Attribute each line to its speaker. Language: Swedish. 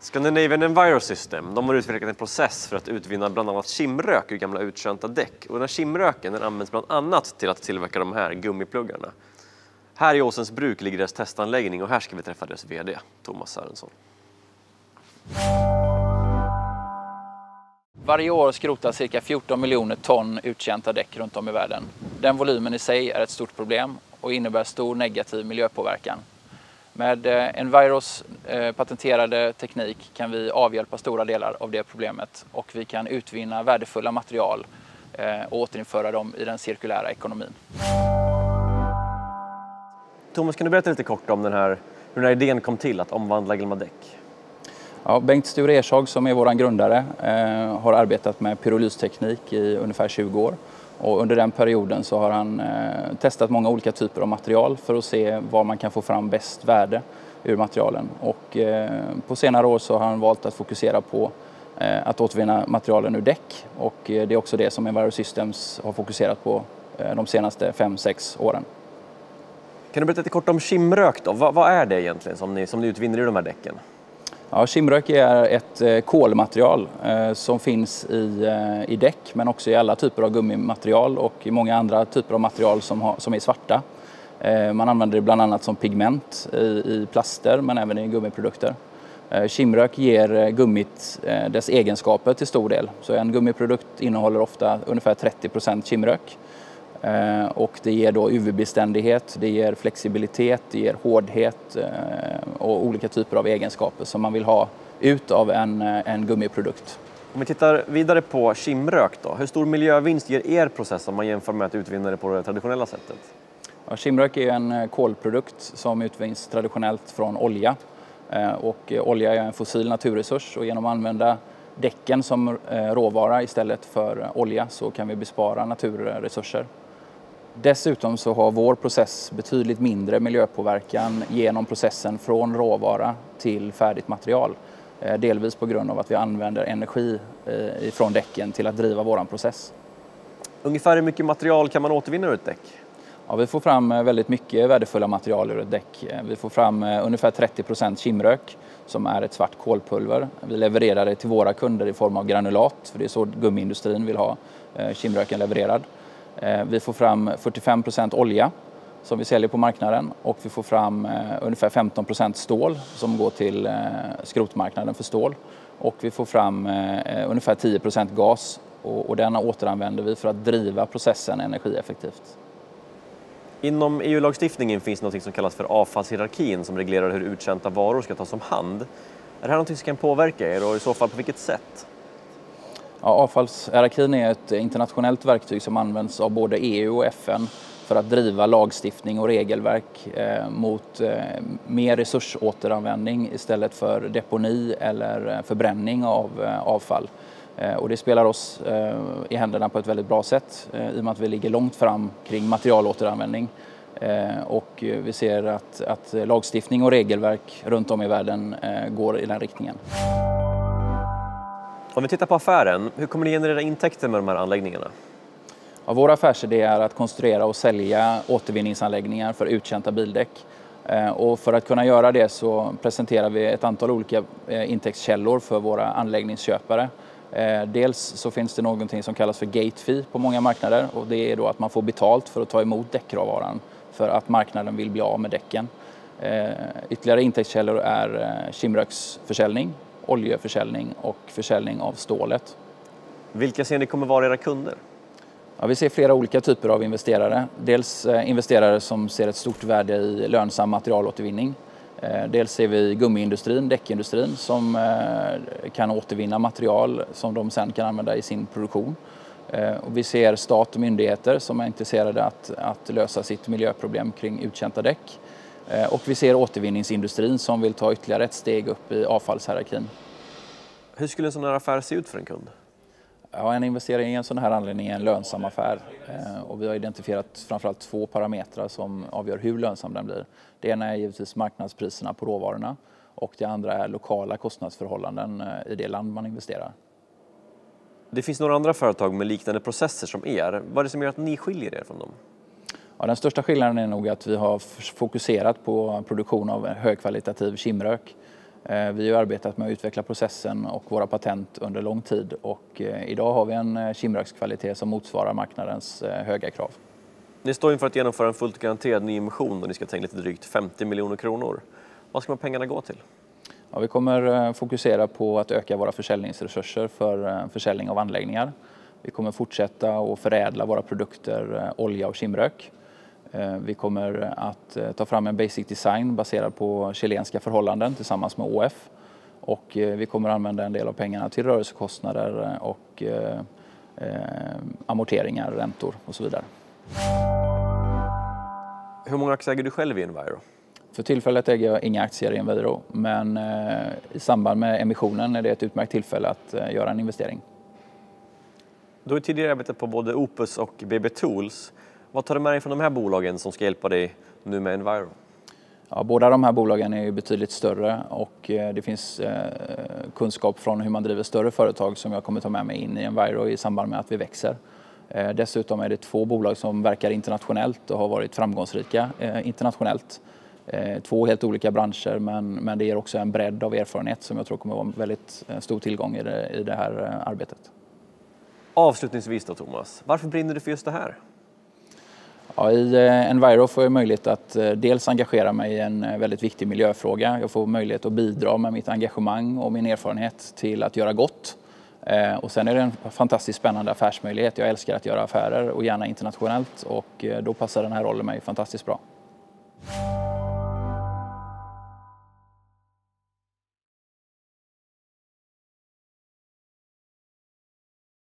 Speaker 1: Scandinavian Envirosystem, de har utvecklat en process för att utvinna bland annat kimrök ur gamla uttjänta däck. Och den här kimröken den används bland annat till att tillverka de här gummipluggarna. Här i Åsens bruk ligger deras testanläggning och här ska vi träffa deras vd, Thomas Sörensson.
Speaker 2: Varje år skrotas cirka 14 miljoner ton uttjänta däck runt om i världen. Den volymen i sig är ett stort problem och innebär stor negativ miljöpåverkan. Med Enviros patenterade teknik kan vi avhjälpa stora delar av det problemet och vi kan utvinna värdefulla material och återinföra dem i den cirkulära ekonomin.
Speaker 1: Thomas, kan du berätta lite kort om hur den här idén kom till att omvandla gamla däck?
Speaker 2: Ja, Bengt Sture Ershag som är vår grundare har arbetat med pyrolysteknik i ungefär 20 år. Och under den perioden så har han testat många olika typer av material för att se var man kan få fram bäst värde ur materialen. Och på senare år så har han valt att fokusera på att återvinna materialen ur däck. Och det är också det som Envirosystems har fokuserat på de senaste 5-6 åren.
Speaker 1: Kan du berätta lite kort om kimrök då? Vad är det egentligen som ni utvinner ur de här däcken?
Speaker 2: Ja, kimrök är ett kolmaterial som finns i däck men också i alla typer av gummimaterial och i många andra typer av material som är svarta. Man använder det bland annat som pigment i plaster men även i gummiprodukter. Kimrök ger gummit dess egenskaper till stor del. Så en gummiprodukt innehåller ofta ungefär 30% kimrök. Och det ger då UV-beständighet, det ger flexibilitet, det ger hårdhet och olika typer av egenskaper som man vill ha ut av en gummiprodukt.
Speaker 1: Om vi tittar vidare på kimrök då, hur stor miljövinst ger er process om man jämför med att utvinna det på det traditionella sättet?
Speaker 2: Ja, kimrök är en kolprodukt som utvinns traditionellt från olja. Och olja är en fossil naturresurs och genom att använda däcken som råvara istället för olja så kan vi bespara naturresurser. Dessutom så har vår process betydligt mindre miljöpåverkan genom processen från råvara till färdigt material. Delvis på grund av att vi använder energi från däcken till att driva vår process.
Speaker 1: Ungefär hur mycket material kan man återvinna ur ett däck?
Speaker 2: Ja, vi får fram väldigt mycket värdefulla material ur ett däck. Vi får fram ungefär 30% kimrök som är ett svart kolpulver. Vi levererar det till våra kunder i form av granulat, för det är så gummiindustrin vill ha kimröken levererad. Vi får fram 45% olja som vi säljer på marknaden och vi får fram ungefär 15% stål som går till skrotmarknaden för stål. Och vi får fram ungefär 10% gas och den återanvänder vi för att driva processen energieffektivt.
Speaker 1: Inom EU-lagstiftningen finns något som kallas för avfallshierarkin som reglerar hur uttjänta varor ska tas om hand. Är det här något som kan påverka er och i så fall på vilket sätt?
Speaker 2: Ja, avfallshierarkin är ett internationellt verktyg som används av både EU och FN för att driva lagstiftning och regelverk mot mer resursåteranvändning istället för deponi eller förbränning av avfall. Och det spelar oss i händerna på ett väldigt bra sätt i och med att vi ligger långt fram kring materialåteranvändning. Och vi ser att lagstiftning och regelverk runt om i världen går i den riktningen.
Speaker 1: Om vi tittar på affären, hur kommer ni generera intäkter med de här anläggningarna?
Speaker 2: Ja, vår affärsidé är att konstruera och sälja återvinningsanläggningar för uttjänta bildäck. Och för att kunna göra det så presenterar vi ett antal olika intäktskällor för våra anläggningsköpare. Dels så finns det någonting som kallas för gate fee på många marknader och det är då att man får betalt för att ta emot däckråvaran för att marknaden vill bli av med däcken. Ytterligare intäktskällor är kimröksförsäljning, oljeförsäljning och försäljning av stålet.
Speaker 1: Vilka ser ni kommer vara era kunder?
Speaker 2: Ja, vi ser flera olika typer av investerare. Dels investerare som ser ett stort värde i lönsam materialåtervinning. Dels ser vi gummiindustrin, däckindustrin som kan återvinna material som de sen kan använda i sin produktion. Och vi ser stat och myndigheter som är intresserade att lösa sitt miljöproblem kring uttjänta däck. Och vi ser återvinningsindustrin som vill ta ytterligare ett steg upp i avfallshierarkin.
Speaker 1: Hur skulle en sån här affär se ut för en kund?
Speaker 2: Ja, en investering i en sån här anläggning är en lönsam affär och vi har identifierat framförallt 2 parametrar som avgör hur lönsam den blir. Det ena är givetvis marknadspriserna på råvarorna och det andra är lokala kostnadsförhållanden i det land man investerar.
Speaker 1: Det finns några andra företag med liknande processer som er. Vad är det som gör att ni skiljer er från dem?
Speaker 2: Ja, den största skillnaden är nog att vi har fokuserat på produktion av högkvalitativ kimrök. Vi har arbetat med att utveckla processen och våra patent under lång tid och idag har vi en kimrökskvalitet som motsvarar marknadens höga krav.
Speaker 1: Ni står inför att genomföra en fullt garanterad nyemission och ni ska ta in lite drygt 50 miljoner kronor. Vad ska pengarna gå till?
Speaker 2: Ja, vi kommer fokusera på att öka våra försäljningsresurser för försäljning av anläggningar. Vi kommer fortsätta att förädla våra produkter olja och kimrök. Vi kommer att ta fram en basic design baserad på chilenska förhållanden tillsammans med ÅF. Och vi kommer använda en del av pengarna till rörelsekostnader och amorteringar, räntor och så vidare.
Speaker 1: Hur många aktier äger du själv i Enviro?
Speaker 2: För tillfället äger jag inga aktier i Enviro, men i samband med emissionen är det ett utmärkt tillfälle att göra en investering.
Speaker 1: Du har tidigare arbetat på både Opus och BB Tools. Vad tar du med dig från de här bolagen som ska hjälpa dig nu med Enviro?
Speaker 2: Ja, båda de här bolagen är ju betydligt större och det finns kunskap från hur man driver större företag som jag kommer ta med mig in i Enviro i samband med att vi växer. Dessutom är det 2 bolag som verkar internationellt och har varit framgångsrika internationellt. 2 helt olika branscher, men det ger också en bredd av erfarenhet som jag tror kommer vara en väldigt stor tillgång i det här arbetet.
Speaker 1: Avslutningsvis då, Thomas, varför brinner du för just det här?
Speaker 2: Ja, i Enviro får jag möjlighet att dels engagera mig i en väldigt viktig miljöfråga. Jag får möjlighet att bidra med mitt engagemang och min erfarenhet till att göra gott. Och sen är det en fantastiskt spännande affärsmöjlighet. Jag älskar att göra affärer och gärna internationellt och då passar den här rollen mig fantastiskt bra.